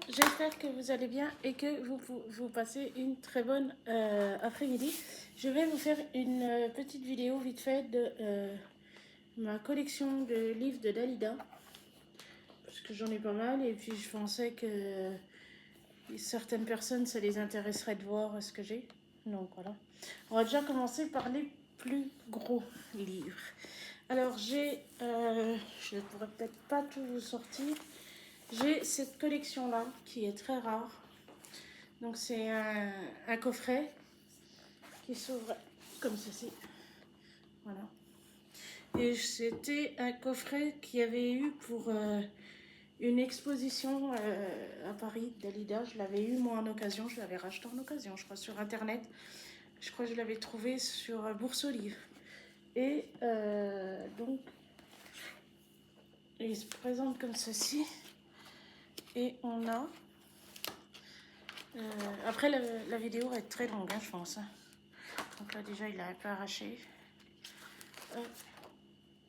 j'espère que vous allez bien et que vous passez une très bonne après-midi. Je vais vous faire une petite vidéo vite fait de ma collection de livres de Dalida. Parce que j'en ai pas mal et puis je pensais que certaines personnes, ça les intéresserait de voir ce que j'ai. Donc voilà. On va déjà commencer par les plus gros livres. Alors je ne pourrais peut-être pas tout vous sortir. J'ai cette collection-là qui est très rare. Donc c'est un coffret qui s'ouvre comme ceci. Voilà. Et c'était un coffret qu'il y avait eu pour une exposition à Paris, Dalida. Je l'avais eu moi en occasion, je l'avais racheté en occasion, je crois, sur internet. Je crois que je l'avais trouvé sur Bourse aux livres. Et donc, il se présente comme ceci. Et on a... après, la vidéo va être très longue, hein, je pense. Donc là, déjà, il a un peu arraché.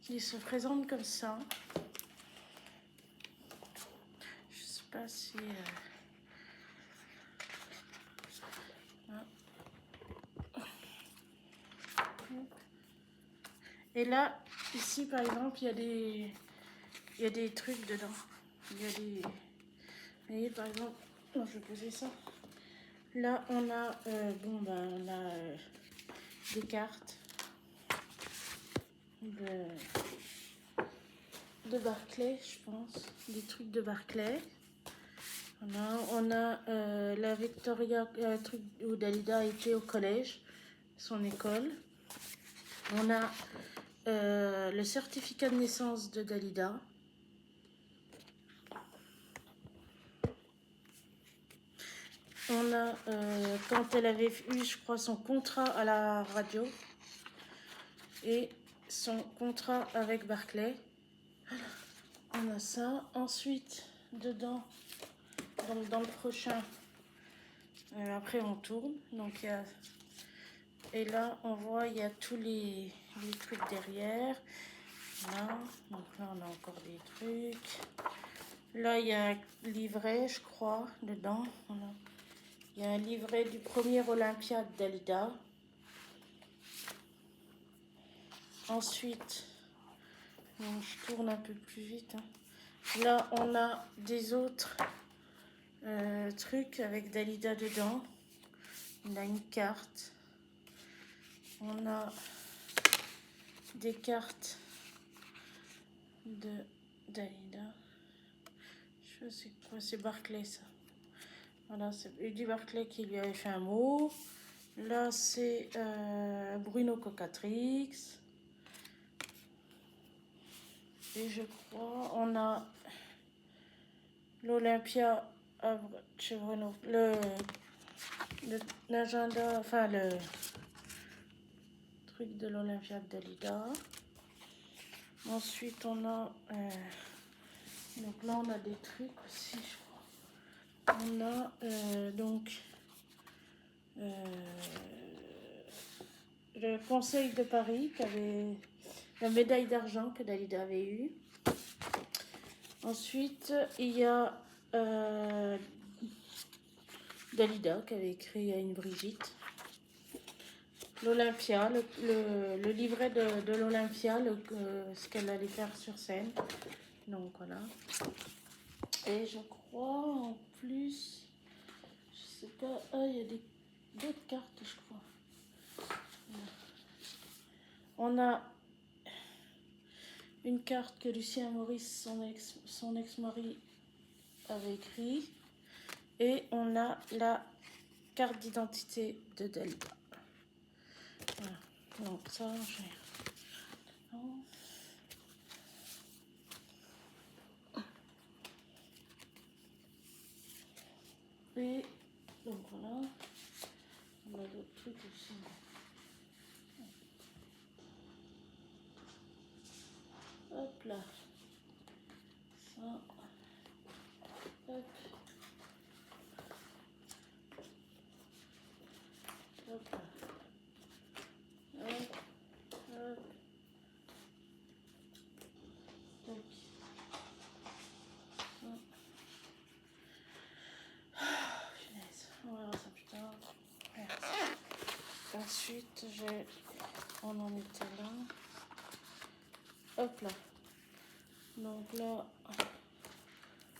Il se présente comme ça. Je sais pas si... Et là, ici, par exemple, il y a des trucs dedans. Il y a des... Vous voyez, par exemple... Non, je vais poser ça. Là, on a... on a des cartes de Barclay, je pense. Des trucs de Barclay. On a la Victoria, truc où Dalida était au collège, son école. On a le certificat de naissance de Dalida. On a quand elle avait eu, je crois, son contrat à la radio et son contrat avec Barclay. On a ça. Ensuite, dedans, donc dans le prochain, après on tourne. Donc il y a... Et là, on voit, il y a tous les trucs derrière. Là. Donc là, on a encore des trucs. Là, il y a un livret, je crois, dedans. Voilà. Il y a un livret du premier Olympia de Dalida. Ensuite, donc je tourne un peu plus vite. Là, on a des autres trucs avec Dalida dedans. On a une carte. On a des cartes de Dalida. Je sais quoi, c'est Barclay ça. Voilà, c'est Eddie Barclay qui lui avait fait un mot. Là, c'est Bruno Cocatrix. Et je crois, on a l'Olympia chez Bruno. L'agenda, enfin le truc de l'Olympia de Dalida. Ensuite, on a... donc là, on a des trucs aussi, je crois. On a donc... le Conseil de Paris qui avait la médaille d'argent que Dalida avait eue. Ensuite, il y a Dalida qui avait écrit à une Brigitte. L'Olympia, le livret de l'Olympia, ce qu'elle allait faire sur scène. Donc voilà. Et je crois en plus, je sais pas, il y a d'autres cartes, je crois. On a une carte que Lucien Maurice, son ex-mari, avait écrit. Et on a la carte d'identité de Dalida. Voilà. Donc ça, j'ai... Et donc voilà. On a d'autres trucs aussi. Hop là. Ça. Hop. Hop là. Hop. Hop. Donc. Ça. Ensuite, on en était là. Hop là. Donc là,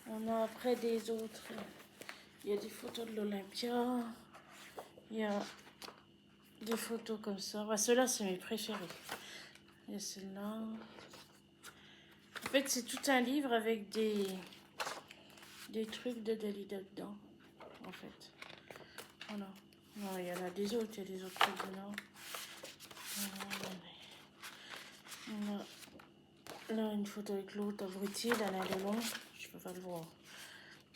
on a après des autres. Il y a des photos de l'Olympia. Il y a des photos comme ça. Ouais, ceux-là, c'est mes préférés. Il y a celle-là. En fait, c'est tout un livre avec des trucs de Dalida dedans. En fait. Voilà. Non, il y en a des autres. Il y a des autres trucs dedans. On a là une photo avec l'autre abruti, l'Alain Delon. Je peux pas le voir.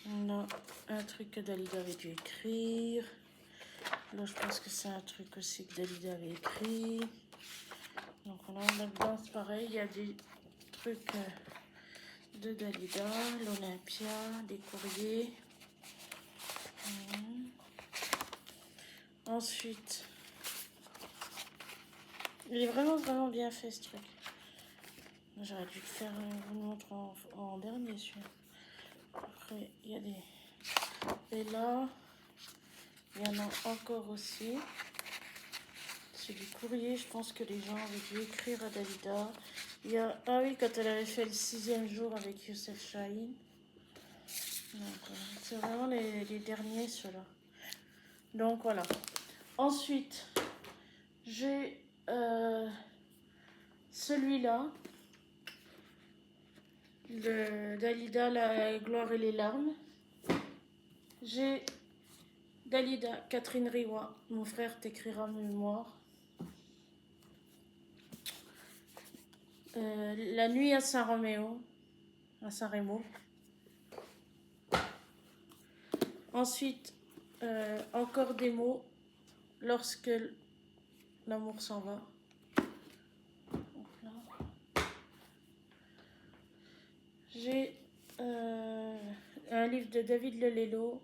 On a un truc que Dalida avait dû écrire. Là, je pense que c'est un truc aussi que Dalida avait écrit. Donc, on a là-dedans, c'est pareil. Il y a des trucs de Dalida, l'Olympia, des courriers. Ensuite, il est vraiment bien fait ce truc. J'aurais dû le faire, vous le montrer en dernier celui-là. Après, il y a des... Et là, il y en a encore aussi. C'est du courrier, je pense que les gens avaient dû écrire à Dalida. Il y a... Ah oui, quand elle avait fait le 6e jour avec Youssef Chahine. C'est vraiment les derniers, ceux-là. Donc voilà. Ensuite, j'ai celui-là. De Dalida, la gloire et les larmes. J'ai Dalida, Catherine Riwa, mon frère t'écrira mes mémoires. La nuit à Saint-Roméo, à Saint-Rémo. Ensuite, encore des mots, lorsque l'amour s'en va. J'ai un livre de David Lelello,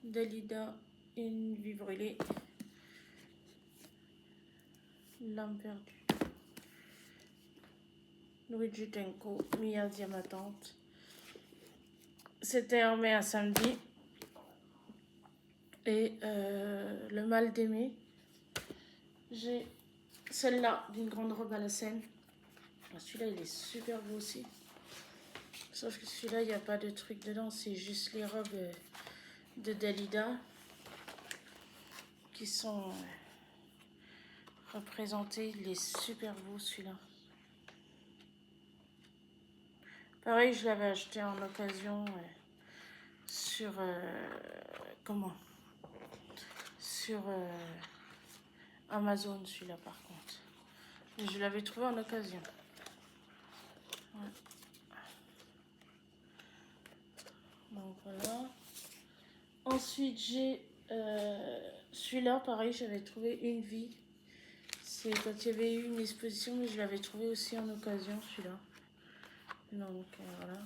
Dalida, une vie brûlée, l'âme perdue. Luigi Tenco, Mia Diamatante. C'était un mai à samedi. Et le mal d'aimer. J'ai celle-là d'une grande robe à la Seine. Celui-là, il est super beau aussi. Sauf que celui-là, il n'y a pas de truc dedans. C'est juste les robes de Dalida qui sont représentées. Il est super beau celui-là. Pareil, je l'avais acheté en occasion sur... comment? Sur Amazon, celui-là, par contre. Mais je l'avais trouvé en occasion. Ouais. Donc voilà. Ensuite, j'ai celui-là, pareil, j'avais trouvé Une vie. C'est quand il y avait eu une exposition, mais je l'avais trouvé aussi en occasion, celui-là. Donc voilà.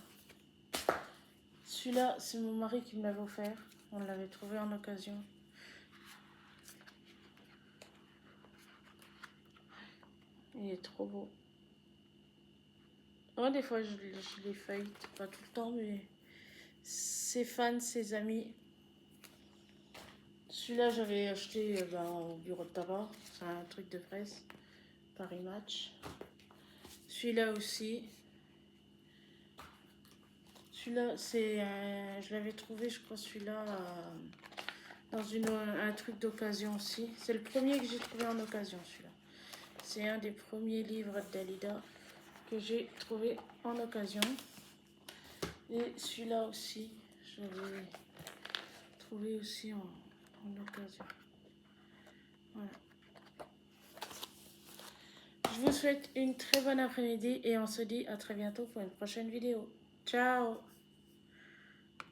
Celui-là, c'est mon mari qui me l'avait offert. On l'avait trouvé en occasion. Il est trop beau. Ouais, des fois, je les feuillete, pas tout le temps, mais ses fans, ses amis. Celui-là, j'avais acheté au bureau de tabac. C'est un truc de presse. Paris Match. Celui-là aussi. Celui-là, c'est je l'avais trouvé, je crois, celui-là, dans un truc d'occasion aussi. C'est le premier que j'ai trouvé en occasion, celui-là. C'est un des premiers livres de Dalida que j'ai trouvé en occasion. Et celui-là aussi, je l'avais trouvé aussi en occasion. Voilà. Je vous souhaite une très bonne après-midi et on se dit à très bientôt pour une prochaine vidéo. Ciao!